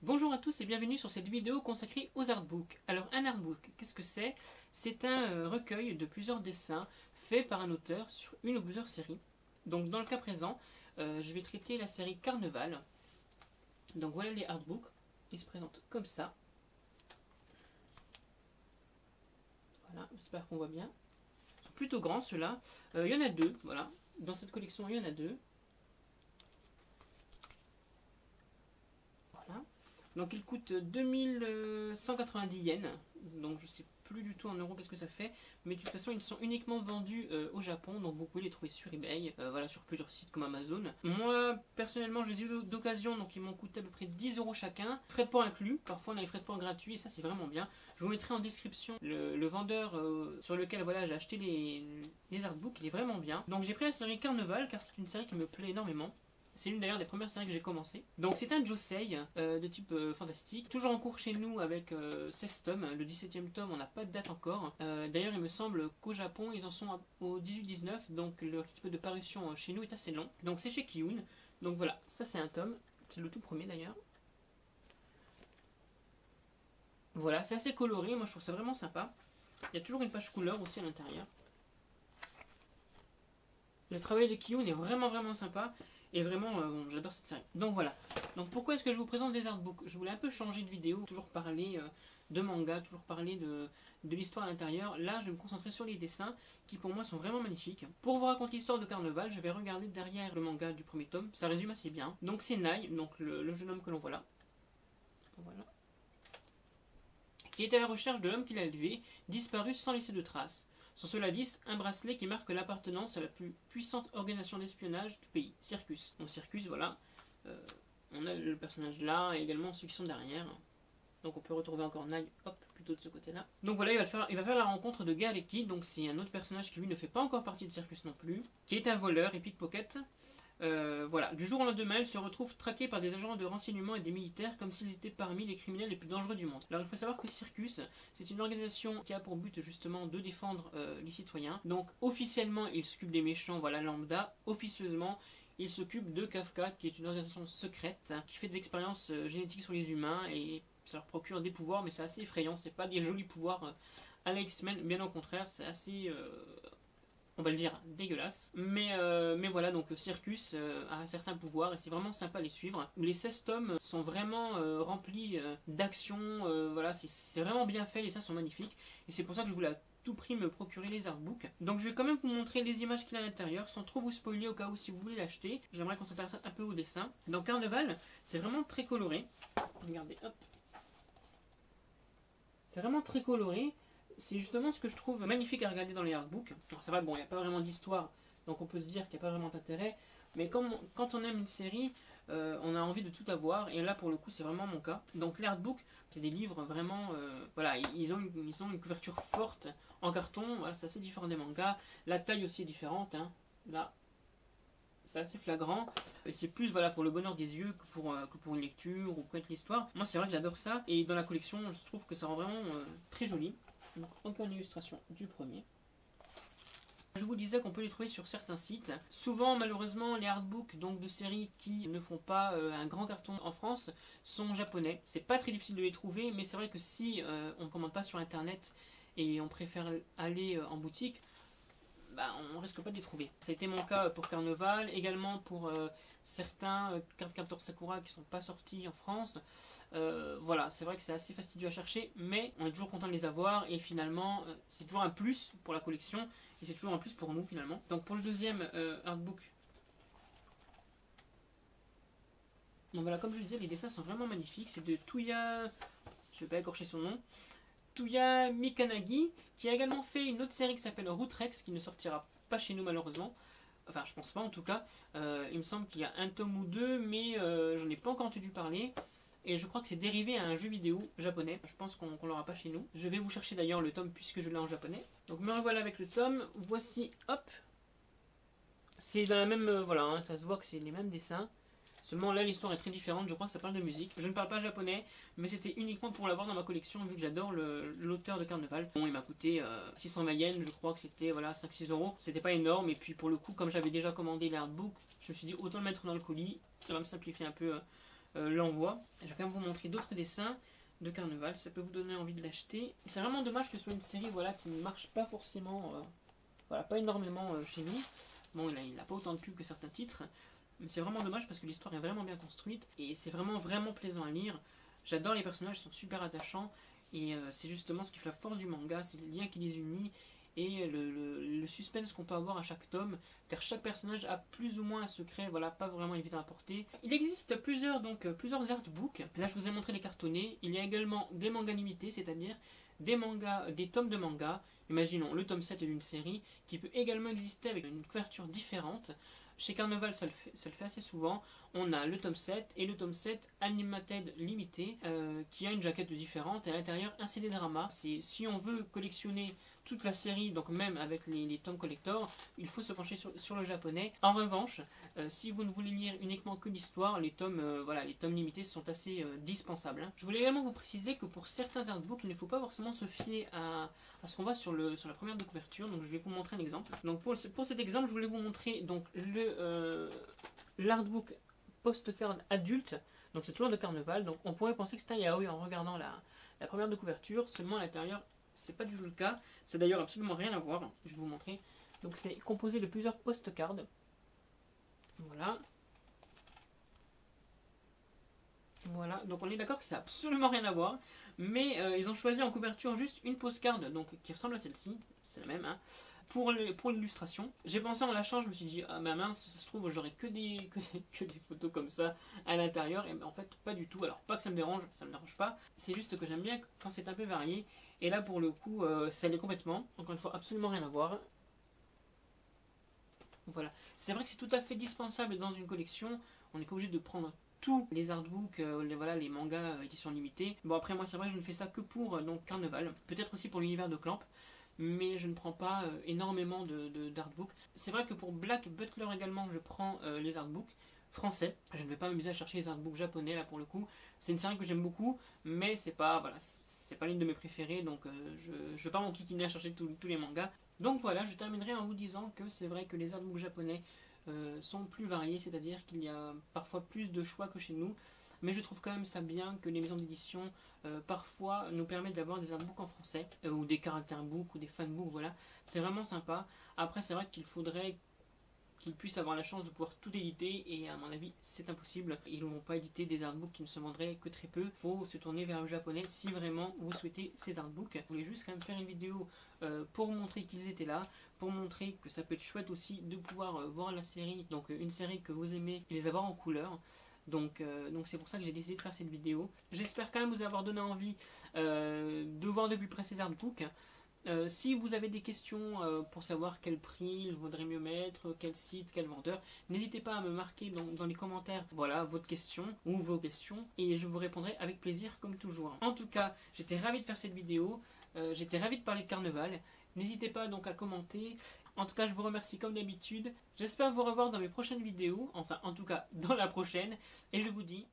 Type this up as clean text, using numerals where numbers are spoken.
Bonjour à tous et bienvenue sur cette vidéo consacrée aux artbooks. Alors un artbook, qu'est-ce que c'est? C'est un recueil de plusieurs dessins faits par un auteur sur une ou plusieurs séries. Donc dans le cas présent, je vais traiter la série Carneval. Donc voilà les artbooks, ils se présentent comme ça. Voilà, j'espère qu'on voit bien. Ils sont plutôt grands ceux-là. Il y en a deux, voilà. Dans cette collection, il y en a deux. Voilà. Donc il coûte 2190 yens, donc je sais plus du tout en euros qu'est-ce que ça fait, mais de toute façon ils sont uniquement vendus au Japon, donc vous pouvez les trouver sur eBay, voilà, sur plusieurs sites comme Amazon. Moi personnellement je les ai eu d'occasion, donc ils m'ont coûté à peu près 10 euros chacun, frais de port inclus, parfois on a les frais de port gratuits et ça c'est vraiment bien. Je vous mettrai en description le vendeur sur lequel voilà, j'ai acheté les artbooks, il est vraiment bien. Donc j'ai pris la série Carneval car c'est une série qui me plaît énormément. C'est l'une d'ailleurs des premières séries que j'ai commencé. Donc c'est un josei de type fantastique, toujours en cours chez nous avec 16 tomes. Le 17e tome, on n'a pas de date encore. D'ailleurs, il me semble qu'au Japon, ils en sont au 18-19, donc le rythme de parution chez nous est assez long. Donc c'est chez Kiyun. Donc voilà, ça c'est un tome, c'est le tout premier d'ailleurs. Voilà, c'est assez coloré, moi je trouve ça vraiment sympa. Il y a toujours une page couleur aussi à l'intérieur. Le travail de Kiyun est vraiment sympa. Et vraiment, j'adore cette série. Donc voilà. Donc pourquoi est-ce que je vous présente des artbooks? Je voulais un peu changer de vidéo, toujours parler de manga, toujours parler de l'histoire à l'intérieur. Là, je vais me concentrer sur les dessins qui pour moi sont vraiment magnifiques. Pour vous raconter l'histoire de Carneval, je vais regarder derrière le manga du premier tome. Ça résume assez bien. Donc c'est Nai, donc le jeune homme que l'on voit là. Voilà. Qui est à la recherche de l'homme qu'il a élevé, disparu sans laisser de traces. Sans cela dit, un bracelet qui marque l'appartenance à la plus puissante organisation d'espionnage du pays, Circus. Donc Circus, voilà, on a le personnage là et également ceux qui sont derrière. Donc on peut retrouver encore Nai, hop, plutôt de ce côté-là. Donc voilà, il va faire la rencontre de Gareki, donc c'est un autre personnage qui lui ne fait pas encore partie de Circus non plus, qui est un voleur et pickpocket. Voilà, du jour au lendemain, il se retrouve traqué par des agents de renseignement et des militaires comme s'ils étaient parmi les criminels les plus dangereux du monde. Alors il faut savoir que Circus, c'est une organisation qui a pour but justement de défendre les citoyens. Donc officiellement, il s'occupe des méchants, voilà, lambda. Officieusement, il s'occupe de Kafka, qui est une organisation secrète qui fait des expériences génétiques sur les humains et ça leur procure des pouvoirs, mais c'est assez effrayant. C'est pas des jolis pouvoirs à la X-Men, bien au contraire, c'est assez on va le dire, dégueulasse. Mais voilà, donc Circus a certains pouvoirs et c'est vraiment sympa à les suivre. Les 16 tomes sont vraiment remplis d'action, voilà, c'est vraiment bien fait, les dessins sont magnifiques. Et c'est pour ça que je voulais à tout prix me procurer les artbooks. Donc je vais quand même vous montrer les images qu'il y a à l'intérieur, sans trop vous spoiler au cas où si vous voulez l'acheter. J'aimerais qu'on s'intéresse un peu au dessin. Dans Carneval, c'est vraiment très coloré. Regardez, hop. C'est vraiment très coloré. C'est justement ce que je trouve magnifique à regarder dans les artbooks. Alors c'est vrai, bon, il n'y a pas vraiment d'histoire, donc on peut se dire qu'il n'y a pas vraiment d'intérêt, mais quand on aime une série, on a envie de tout avoir, et là pour le coup c'est vraiment mon cas. Donc les artbooks, c'est des livres vraiment, voilà, ils ont une couverture forte en carton, voilà, c'est assez différent des mangas, la taille aussi est différente, hein. Là, c'est assez flagrant, c'est plus voilà, pour le bonheur des yeux que pour une lecture ou pour l'histoire. Moi c'est vrai que j'adore ça, et dans la collection je trouve que ça rend vraiment très joli. Donc encore une illustration du premier. Je vous disais qu'on peut les trouver sur certains sites. Souvent, malheureusement, les artbooks donc de séries qui ne font pas un grand carton en France sont japonais. C'est pas très difficile de les trouver, mais c'est vrai que si on ne commande pas sur internet et on préfère aller en boutique, bah, on risque pas de les trouver. Ça a été mon cas pour Carneval, également pour certains Cardcaptor Sakura qui sont pas sortis en France. Voilà, c'est vrai que c'est assez fastidieux à chercher, mais on est toujours content de les avoir et finalement c'est toujours un plus pour la collection et c'est toujours un plus pour nous finalement. Donc pour le deuxième artbook, donc voilà, comme je disais, les dessins sont vraiment magnifiques. C'est de Tuya, je vais pas écorcher son nom, Tuya Mikanagi, qui a également fait une autre série qui s'appelle Route Rex, qui ne sortira pas chez nous malheureusement. Enfin, je pense pas en tout cas. Il me semble qu'il y a un tome ou deux, mais j'en ai pas encore entendu parler. Et je crois que c'est dérivé à un jeu vidéo japonais. Je pense qu'on l'aura pas chez nous. Je vais vous chercher d'ailleurs le tome puisque je l'ai en japonais. Donc me revoilà avec le tome. Voici, hop. C'est dans la même, voilà, hein, ça se voit que c'est les mêmes dessins. Seulement là l'histoire est très différente, je crois que ça parle de musique. Je ne parle pas japonais, mais c'était uniquement pour l'avoir dans ma collection vu que j'adore l'auteur de Carneval. Bon, il m'a coûté 600 yens, je crois que c'était voilà, 5-6 euros. C'était pas énorme, et puis pour le coup, comme j'avais déjà commandé l'artbook, je me suis dit autant le mettre dans le colis, ça va me simplifier un peu l'envoi. Je vais quand même vous montrer d'autres dessins de Carnaval, ça peut vous donner envie de l'acheter. C'est vraiment dommage que ce soit une série voilà, qui ne marche pas forcément, voilà, pas énormément chez nous. Bon, il n'a pas autant de pubs que certains titres, mais c'est vraiment dommage parce que l'histoire est vraiment bien construite et c'est vraiment plaisant à lire. J'adore les personnages, ils sont super attachants et c'est justement ce qui fait la force du manga, c'est le lien qui les unit et le suspense qu'on peut avoir à chaque tome, car chaque personnage a plus ou moins un secret, voilà, pas vraiment évident à porter. Il existe plusieurs artbooks. Là, je vous ai montré les cartonnés. Il y a également des mangas limités, c'est-à-dire des tomes de manga. Imaginons le tome 7 d'une série qui peut également exister avec une couverture différente. Chez Carnaval, ça le fait assez souvent. On a le tome 7 et le tome 7 Animated Limité qui a une jaquette différente et à l'intérieur un CD drama. Si on veut collectionner toute la série, donc même avec les tomes collector, il faut se pencher sur le japonais. En revanche, si vous ne voulez lire uniquement que l'histoire, les tomes limités sont assez dispensables. Hein. Je voulais également vous préciser que pour certains artbooks, il ne faut pas forcément se fier à ce qu'on voit sur la première de couverture. Donc je vais vous montrer un exemple. Donc pour cet exemple, je voulais vous montrer donc l'artbook postcard adulte. Donc c'est toujours de Carnaval. Donc on pourrait penser que c'est un yaoi en regardant la première de couverture. Seulement à l'intérieur, c'est pas du tout le cas. C'est d'ailleurs absolument rien à voir. Je vais vous montrer. Donc c'est composé de plusieurs postcards. Voilà. Voilà. Donc on est d'accord que c'est absolument rien à voir. Mais ils ont choisi en couverture juste une postcard donc, qui ressemble à celle-ci. C'est la même. Hein, pour l'illustration. J'ai pensé en lâchant, je me suis dit, ah bah mince, ça se trouve, j'aurais que des photos comme ça à l'intérieur. Et en fait, pas du tout. Alors, pas que ça me dérange pas. C'est juste que j'aime bien quand c'est un peu varié. Et là, pour le coup, ça l'est complètement. Encore une fois, absolument rien à voir. Voilà. C'est vrai que c'est tout à fait dispensable dans une collection. On n'est pas obligé de prendre tous les artbooks, les mangas édition limitée. Bon, après, moi, c'est vrai que je ne fais ça que pour donc Carnaval. Peut-être aussi pour l'univers de Clamp. Mais je ne prends pas énormément d'artbooks. C'est vrai que pour Black Butler également, je prends les artbooks français. Je ne vais pas m'amuser à chercher les artbooks japonais là pour le coup. C'est une série que j'aime beaucoup, mais c'est pas l'une de mes préférées, donc je ne vais pas m'enquiquiner à chercher tous les mangas. Donc voilà, je terminerai en vous disant que c'est vrai que les artbooks japonais sont plus variés, c'est-à-dire qu'il y a parfois plus de choix que chez nous. Mais je trouve quand même ça bien que les maisons d'édition parfois nous permettent d'avoir des artbooks en français ou des caractère books ou des fanbooks, voilà. C'est vraiment sympa. Après, c'est vrai qu'il faudrait qu'ils puissent avoir la chance de pouvoir tout éditer et à mon avis c'est impossible. Ils ne vont pas éditer des artbooks qui ne se vendraient que très peu. Il faut se tourner vers le japonais si vraiment vous souhaitez ces artbooks. Je voulais juste quand même faire une vidéo pour montrer qu'ils étaient là, pour montrer que ça peut être chouette aussi de pouvoir voir la série, donc une série que vous aimez et les avoir en couleur. Donc c'est pour ça que j'ai décidé de faire cette vidéo. J'espère quand même vous avoir donné envie de voir de plus près ces artbooks. Si vous avez des questions pour savoir quel prix il vaudrait mieux mettre, quel site, quel vendeur, n'hésitez pas à me marquer dans les commentaires voilà, votre question ou vos questions et je vous répondrai avec plaisir comme toujours. En tout cas, j'étais ravi de faire cette vidéo, j'étais ravi de parler de Carnaval. N'hésitez pas donc à commenter. En tout cas, je vous remercie comme d'habitude. J'espère vous revoir dans mes prochaines vidéos, enfin en tout cas dans la prochaine. Et je vous dis